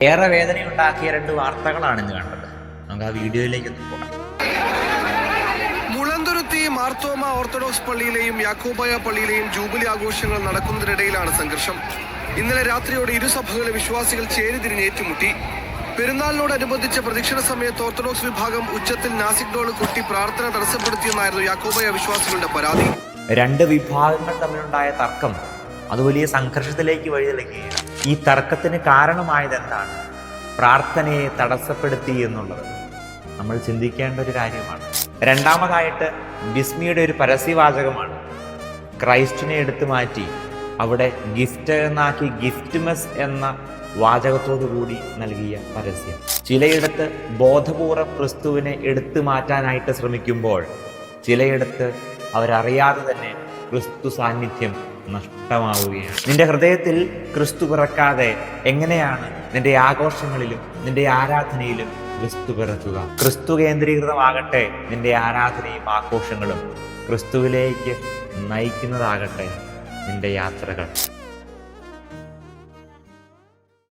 ഏറെ വേദനയുണ്ടാക്കിയ രണ്ട് വാർത്തകളാണ് ഇന്ന് കണ്ടത്. നമുക്ക് ആ വീഡിയോയിലേക്ക് പോകാം. മുളന്തുരുത്തി മാർത്തോമ ഓർത്തഡോക്സ് പള്ളിയിലെയും യാക്കോബായ പള്ളിയിലെയും ജൂബിലി ആഘോഷങ്ങൾ നടക്കുന്നതിനിടയിലാണ് സംഘർഷം. ഇന്നലെ രാത്രിയോടെ ഇരുസഭകളിലെ വിശ്വാസികൾ ചേരിതിരിഞ്ഞ് ഏറ്റുമുട്ടി. പെരുന്നാളിനോടനുബന്ധിച്ച പ്രദക്ഷിണ സമയത്ത് ഓർത്തഡോക്സ് വിഭാഗം ഉച്ചത്തിൽ നാസിക് ഡോൾ കൊട്ടി പ്രാർത്ഥന തടസ്സപ്പെടുത്തിയെന്നായിരുന്നു യാക്കോബായ വിശ്വാസികളുടെ പരാതി. രണ്ട് വിഭാഗങ്ങൾ തമ്മിലുണ്ടായ തർക്കം അത് വലിയ സംഘർഷത്തിലേക്ക് വഴിതെളിക്കുകയാണ്. ഈ തർക്കത്തിന് കാരണമായത് എന്താണ്? പ്രാർത്ഥനയെ തടസ്സപ്പെടുത്തി എന്നുള്ളത് നമ്മൾ ചിന്തിക്കേണ്ട ഒരു കാര്യമാണ്. രണ്ടാമതായിട്ട് ബിസ്മിയുടെ ഒരു പരസ്യവാചകമാണ്. ക്രൈസ്റ്റിനെ എടുത്തു മാറ്റി അവിടെ ഗിഫ്റ്റ് എന്നാക്കി ഗിഫ്റ്റ്മെസ് എന്ന വാചകത്തോടു കൂടി നൽകിയ പരസ്യം. ചിലയിടത്ത് ബോധപൂർവം ക്രിസ്തുവിനെ എടുത്തു മാറ്റാനായിട്ട് ശ്രമിക്കുമ്പോൾ ചിലയിടത്ത് അവരറിയാതെ തന്നെ ക്രിസ്തു സാന്നിധ്യം നഷ്ടമാവുകയാണ്. നിന്റെ ഹൃദയത്തിൽ ക്രിസ്തു പിറക്കാതെ എങ്ങനെയാണ് നിന്റെ ആഘോഷങ്ങളിലും നിന്റെ ആരാധനയിലും ക്രിസ്തു പിറക്കുക? ക്രിസ്തു കേന്ദ്രീകൃതമാകട്ടെ നിന്റെ ആരാധനയും ആഘോഷങ്ങളും. ക്രിസ്തുവിലേക്ക് നയിക്കുന്നതാകട്ടെ നിന്റെ യാത്രകൾ.